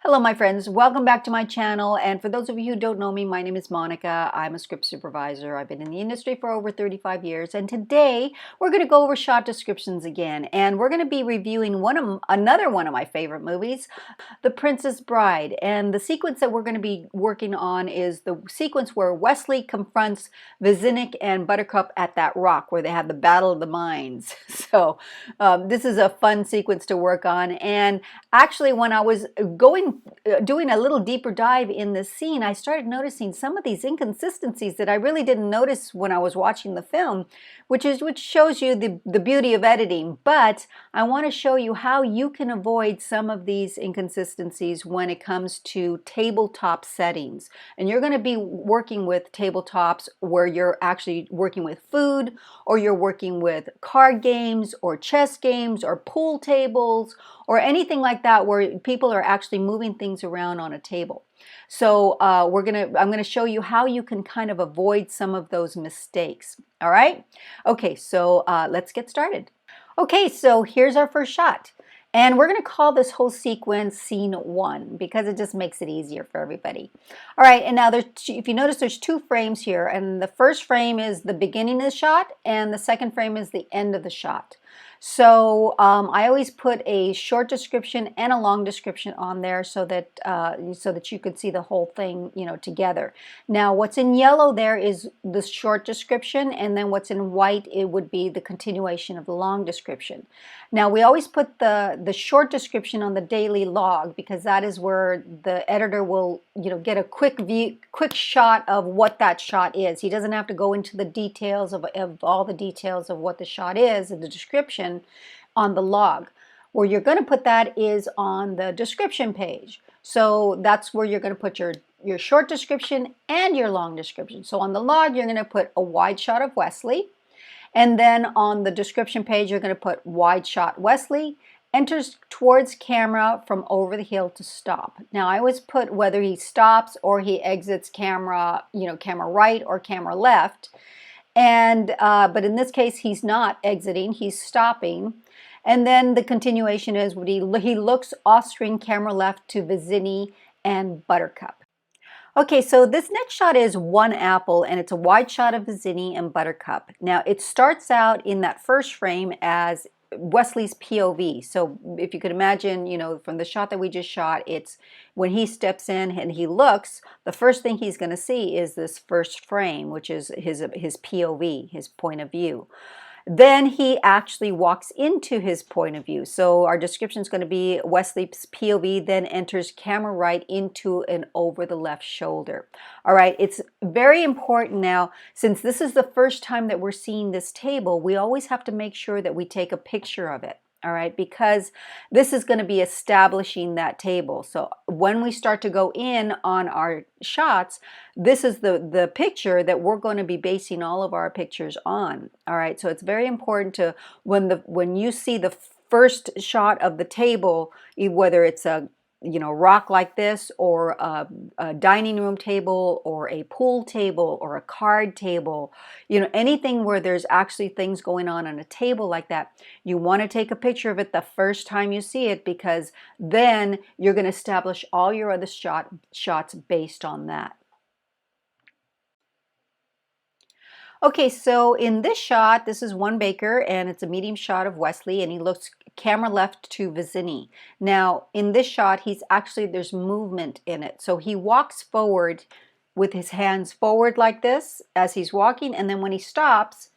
Hello, my friends. Welcome back to my channel. And for those of you who don't know me, my name is Monica. I'm a script supervisor. I've been in the industry for over 35 years. And today we're going to go over shot descriptions again. And we're going to be reviewing another one of my favorite movies, The Princess Bride. And the sequence that we're going to be working on is the sequence where Wesley confronts Vizinnik and Buttercup at that rock where they have the Battle of the Minds. So this is a fun sequence to work on. And actually, when I was doing a little deeper dive in this scene, I started noticing some of these inconsistencies that I really didn't notice when I was watching the film, which shows you the beauty of editing. But I want to show you how you can avoid some of these inconsistencies when it comes to tabletop settings. And you're going to be working with tabletops where you're actually working with food, or you're working with card games or chess games or pool tables or anything like that where people are actually moving things around on a table. So I'm gonna show you how you can kind of avoid some of those mistakes. All right? Okay, so let's get started. Okay, so here's our first shot. And we're going to call this whole sequence scene 1 because it just makes it easier for everybody. All right, and now if you notice, there's 2 frames here, and the first frame is the beginning of the shot, and the second frame is the end of the shot. So I always put a short description and a long description on there so that you could see the whole thing, together. Now, what's in yellow there is the short description, and then what's in white, it would be the continuation of the long description. Now, we always put the short description on the daily log because that is where the editor will, get a quick shot of what that shot is. He doesn't have to go into the details of all the details of what the shot is in the description on the log. Where you're going to put that is on the description page. So that's where you're going to put your short description and your long description. So on the log, you're going to put a wide shot of Wesley. And then on the description page, you're going to put wide shot Wesley, enters towards camera from over the hill to stop. Now I always put whether he stops or he exits camera, camera right or camera left. And but in this case, he's not exiting, he's stopping. And then the continuation is when he looks off-screen camera left to Vizinnik and Buttercup. Okay, so this next shot is one apple, and it's a wide shot of Vizinnik and Buttercup. Now, it starts out in that first frame as Wesley's POV. So if you could imagine, from the shot that we just shot, it's when he steps in and he looks, the first thing he's going to see is this first frame, which is his POV, his point of view. Then he actually walks into his point of view. So our description is going to be Wesley's POV then enters camera right into and over the left shoulder. All right, it's very important now, since this is the first time that we're seeing this table, we always have to make sure that we take a picture of it. All right, because this is going to be establishing that table. So when we start to go in on our shots, this is the picture that we're going to be basing all of our pictures on. All right, so it's very important to, when you see the first shot of the table, whether it's a rock like this, or a dining room table, or a pool table, or a card table, anything where there's actually things going on a table like that, you want to take a picture of it the first time you see it, because then you're going to establish all your other shots based on that. Okay, so in this shot, this is one baker, and it's a medium shot of Wesley, and he looks camera left to Vizinnik. Now, in this shot, there's movement in it. So he walks forward with his hands forward like this as he's walking, and then when he stops,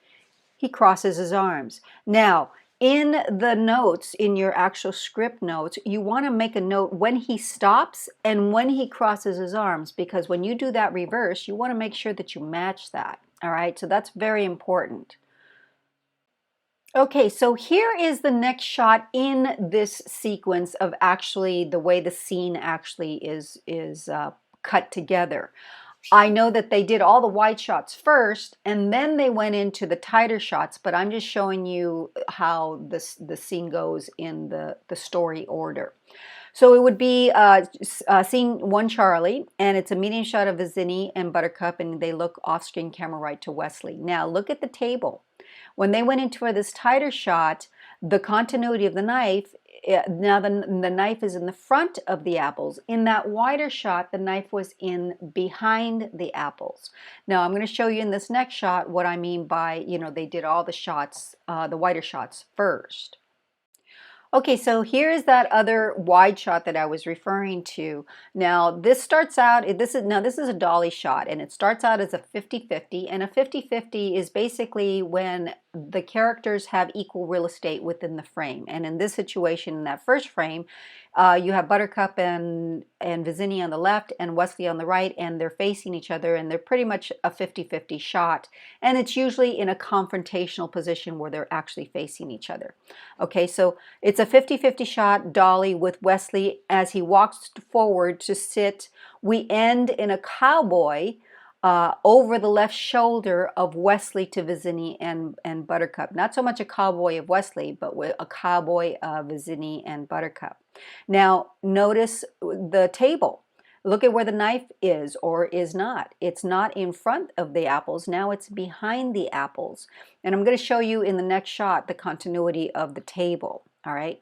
he crosses his arms. Now, in the notes, in your actual script notes, you want to make a note when he stops and when he crosses his arms, because when you do that reverse, you want to make sure that you match that. All right, so that's very important. Okay, so here is the next shot in this sequence of actually the way the scene actually is cut together. I know that they did all the wide shots first, and then they went into the tighter shots, but I'm just showing you how the scene goes in the story order. So it would be scene 1, Charlie, and it's a medium shot of Vizinnik and Buttercup, and they look off-screen camera right to Wesley. Now look at the table. When they went into this tighter shot, the continuity of the knife now the knife is in the front of the apples. In that wider shot, the knife was in behind the apples. Now I'm going to show you in this next shot what I mean by, they did all the shots, the wider shots first. Okay, so here's that other wide shot that I was referring to. Now this starts out, this is a dolly shot, and it starts out as a 50-50, and a 50-50 is basically when the characters have equal real estate within the frame. And in this situation, in that first frame, you have Buttercup and Vizzini on the left and Wesley on the right, and they're facing each other, and they're pretty much a 50-50 shot. And it's usually in a confrontational position where they're actually facing each other. Okay, so it's a 50-50 shot, dolly, with Wesley as he walks forward to sit. We end in a cowboy over the left shoulder of Wesley to Vizzini and Buttercup. Not so much a cowboy of Wesley, but with a cowboy of Vizzini and Buttercup. Now, notice the table. Look at where the knife is or is not. It's not in front of the apples. Now it's behind the apples. And I'm going to show you in the next shot the continuity of the table. All right.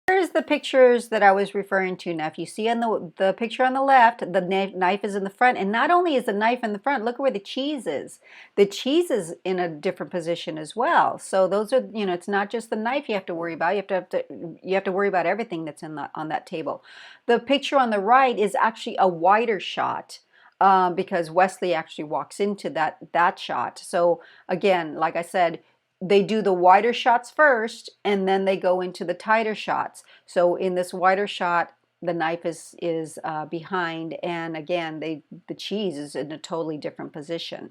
Here's the pictures that I was referring to. Now, if you see on the picture on the left, the knife is in the front. And not only is the knife in the front, look where the cheese is. The cheese is in a different position as well. So those are, it's not just the knife you have to worry about. You have to worry about everything that's on that table. The picture on the right is actually a wider shot. Because Wesley actually walks into that shot. So again, like I said, they do the wider shots first, and then they go into the tighter shots. So in this wider shot, the knife is behind, and again, the cheese is in a totally different position.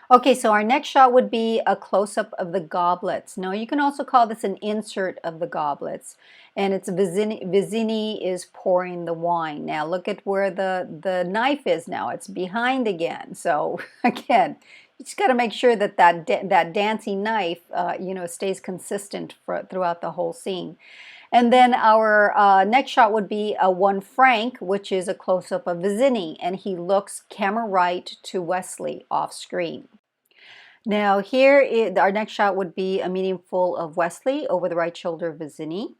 Okay, so our next shot would be a close-up of the goblets. Now, you can also call this an insert of the goblets, and it's Vizzini is pouring the wine. Now, look at where the knife is now. It's behind again. So, again, you just got to make sure that that dancing knife, stays consistent throughout the whole scene. And then our next shot would be a 1 franc, which is a close-up of Vizzini, and he looks camera right to Wesley off screen. Now here, our next shot would be a medium full of Wesley over the right shoulder of Vizzini.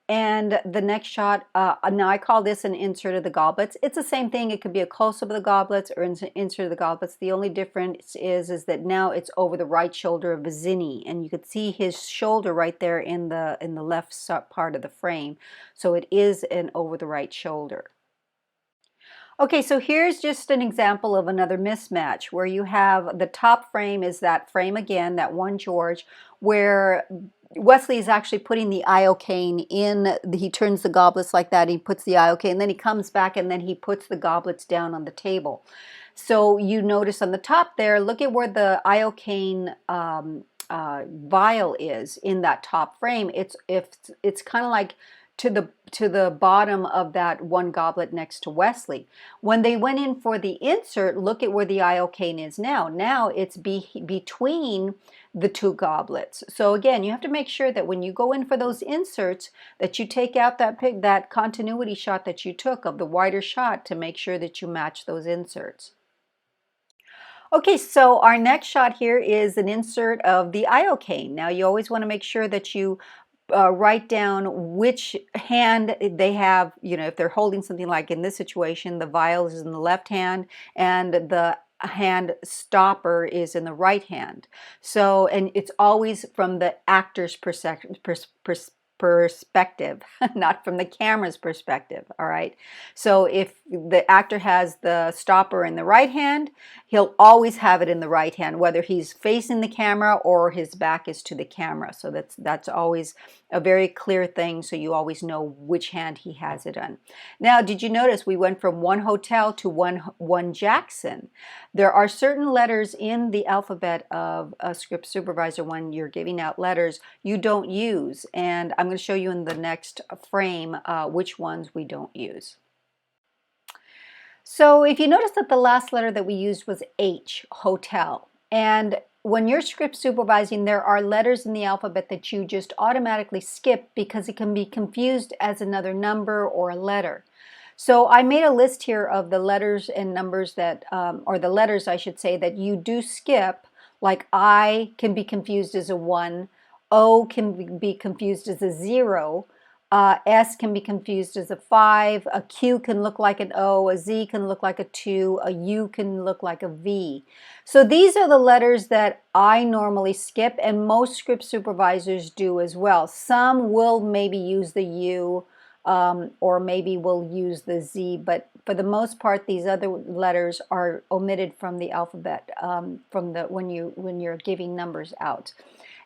And the next shot, now I call this an insert of the goblets. It's the same thing. It could be a close-up of the goblets or an insert of the goblets. The only difference is that now it's over the right shoulder of Vizzini, and you could see his shoulder right there in the left part of the frame. So it is an over the right shoulder. Okay, so here's just an example of another mismatch where you have the top frame is that frame again, that one George, where Wesley is actually putting the iocane in. He turns the goblets like that. He puts the iocane, and then he comes back, and then he puts the goblets down on the table. So you notice on the top there, look at where the iocane vial is in that top frame. It's kind of like to the bottom of that one goblet next to Wesley. When they went in for the insert, look at where the iocane is now. Now it's between the two goblets. So again, you have to make sure that when you go in for those inserts, that you take out that continuity shot that you took of the wider shot to make sure that you match those inserts. Okay, so our next shot here is an insert of the iocane. Now you always want to make sure that you write down which hand they have, if they're holding something like in this situation, the vial is in the left hand and the hand stopper is in the right hand. So, and it's always from the actor's perspective, not from the camera's perspective. All right. So if the actor has the stopper in the right hand, he'll always have it in the right hand, whether he's facing the camera or his back is to the camera. So that's always a very clear thing. So you always know which hand he has it on. Now, did you notice we went from one hotel to one Jackson? There are certain letters in the alphabet of a script supervisor when you're giving out letters you don't use, and I'm going to show you in the next frame which ones we don't use. So if you notice that the last letter that we used was H, hotel, and when you're script supervising, there are letters in the alphabet that you just automatically skip because it can be confused as another number or a letter. So I made a list here of the letters and numbers that, or the letters I should say, that you do skip, like I can be confused as a 1, O can be confused as a 0. S can be confused as a 5. A Q can look like an O. A Z can look like a 2. A U can look like a V. So these are the letters that I normally skip, and most script supervisors do as well. Some will maybe use the U, or maybe we'll use the Z, but for the most part, these other letters are omitted from the alphabet, from the when you're giving numbers out.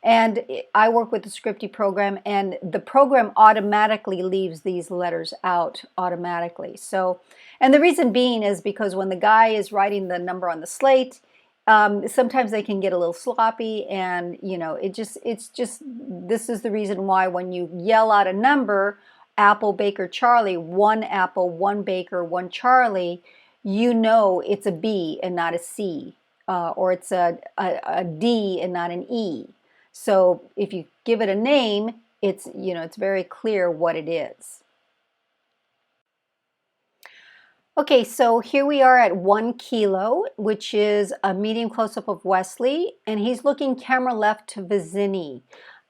And I work with the Scripty program, and the program automatically leaves these letters out automatically. So, and the reason being is because when the guy is writing the number on the slate, sometimes they can get a little sloppy, and it's just this is the reason why when you yell out a number, apple, baker, Charlie, one apple, one baker, one Charlie, it's a B and not a C, or it's a D and not an E. So if you give it a name, it's very clear what it is. Okay, so here we are at 1 kilo, which is a medium close-up of Wesley, and he's looking camera left to Vizzini.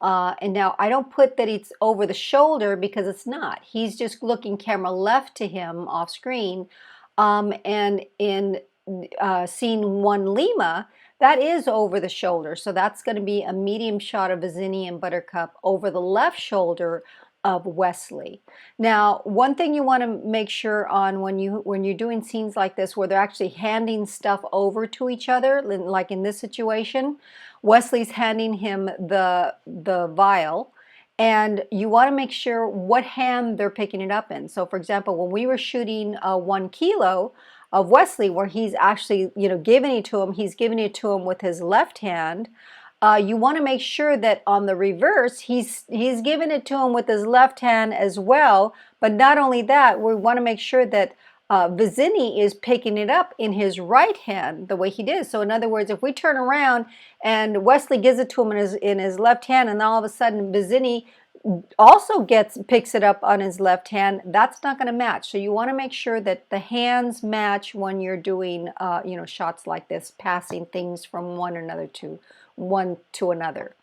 And now I don't put that it's over the shoulder because it's not. He's just looking camera left to him off screen. And in scene 1 Lima, that is over the shoulder. So that's going to be a medium shot of Vizzini and Buttercup over the left shoulder of Wesley. Now, one thing you want to make sure on when you're doing scenes like this where they're actually handing stuff over to each other, like in this situation, Wesley's handing him the vial, and you want to make sure what hand they're picking it up in. So, for example, when we were shooting 1 kilo of Wesley, where he's actually giving it to him, he's giving it to him with his left hand. You want to make sure that on the reverse, he's giving it to him with his left hand as well. But not only that, we want to make sure that Vizzini is picking it up in his right hand the way he did. So in other words, if we turn around and Wesley gives it to him in his left hand, and all of a sudden Vizzini also picks it up on his left hand, that's not going to match. So you want to make sure that the hands match when you're doing shots like this, passing things from one to another.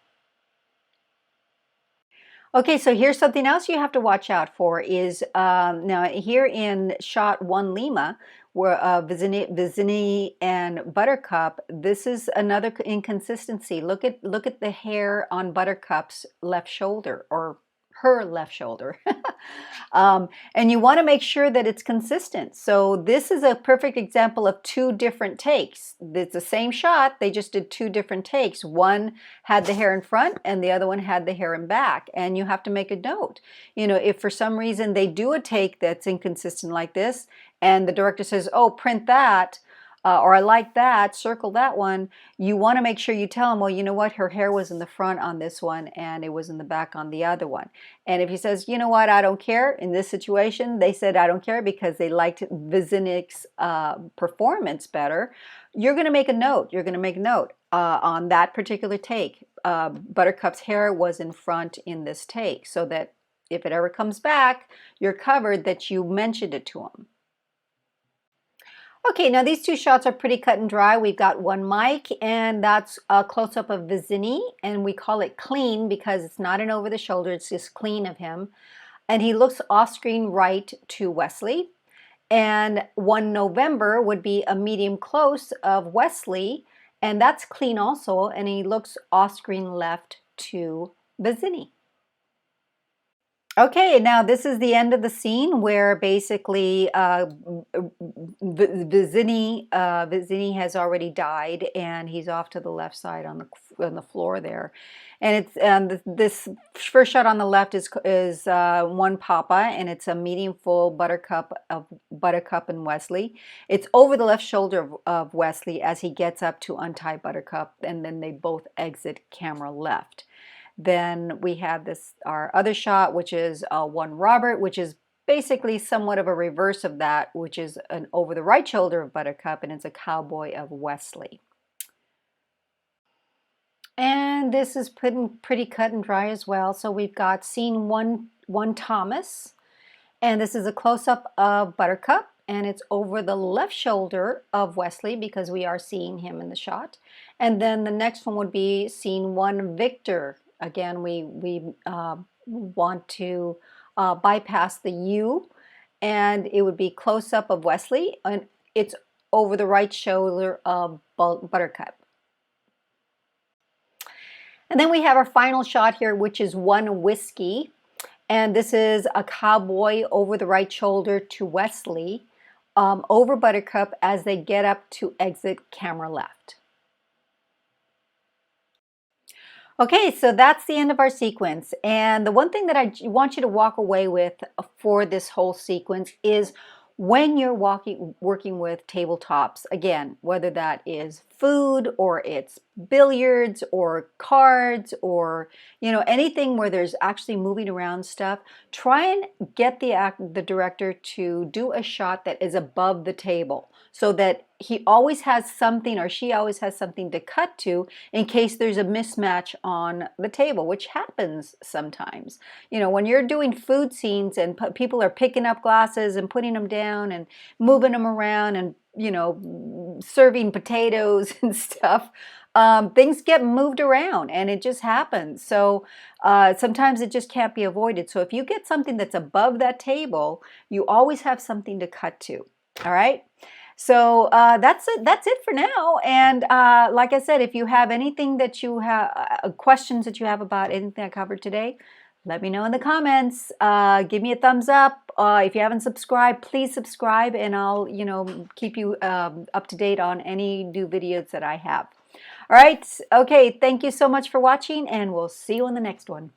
Okay, so here's something else you have to watch out for is now here in shot 1 Lima, where Vizzini and Buttercup, this is another inconsistency. Look at the hair on Buttercup's left shoulder, or her left shoulder. And you want to make sure that it's consistent. So this is a perfect example of 2 different takes. It's the same shot, they just did 2 different takes. One had the hair in front and the other one had the hair in back. And you have to make a note. If for some reason they do a take that's inconsistent like this, and the director says, oh, print that, or I like that, circle that one, you want to make sure you tell them, well, you know what, her hair was in the front on this one and it was in the back on the other one. And if he says, you know what, I don't care, in this situation, they said I don't care because they liked Vizzini's performance better, you're going to make a note. You're going to make a note on that particular take. Buttercup's hair was in front in this take, so that if it ever comes back, you're covered that you mentioned it to him. Okay, now these 2 shots are pretty cut and dry. We've got 1 mic, and that's a close-up of Vizzini, and we call it clean because it's not an over the shoulder, it's just clean of him. And he looks off-screen right to Wesley. And 1 November would be a medium close of Wesley, and that's clean also, and he looks off-screen left to Vizzini. Okay, now this is the end of the scene where basically Vizzini has already died, and he's off to the left side on the floor there. And it's this first shot on the left is 1 Papa, and it's a medium full Buttercup and Wesley. It's over the left shoulder of Wesley as he gets up to untie Buttercup, and then they both exit camera left. Then we have our other shot, which is 1 Robert, which is basically somewhat of a reverse of that, which is an over the right shoulder of Buttercup, and it's a cowboy of Wesley. And this is pretty cut and dry as well. So we've got scene 1 Thomas, and this is a close-up of Buttercup, and it's over the left shoulder of Wesley because we are seeing him in the shot. And then the next one would be scene 1 Victor. Again, we want to bypass the U, and it would be close up of Wesley, and it's over the right shoulder of Buttercup. And then we have our final shot here, which is one whiskey. And this is a cowboy over the right shoulder to Wesley, over Buttercup as they get up to exit camera left. Okay, so that's the end of our sequence. And the one thing that I want you to walk away with for this whole sequence is when you're working with tabletops, again, whether that is food or it's billiards or cards or anything where there's actually moving around stuff, try and get the director to do a shot that is above the table so that he always has something or she always has something to cut to in case there's a mismatch on the table, which happens sometimes. When you're doing food scenes and people are picking up glasses and putting them down and moving them around and serving potatoes and stuff, things get moved around and it just happens. So sometimes it just can't be avoided. So if you get something that's above that table, you always have something to cut to. All right. So that's it. That's it for now. And like I said, if you have anything that you have, questions that you have about anything I covered today, let me know in the comments. Give me a thumbs up. If you haven't subscribed, please subscribe, and I'll keep you up to date on any new videos that I have. All right. Okay. Thank you so much for watching, and we'll see you in the next one.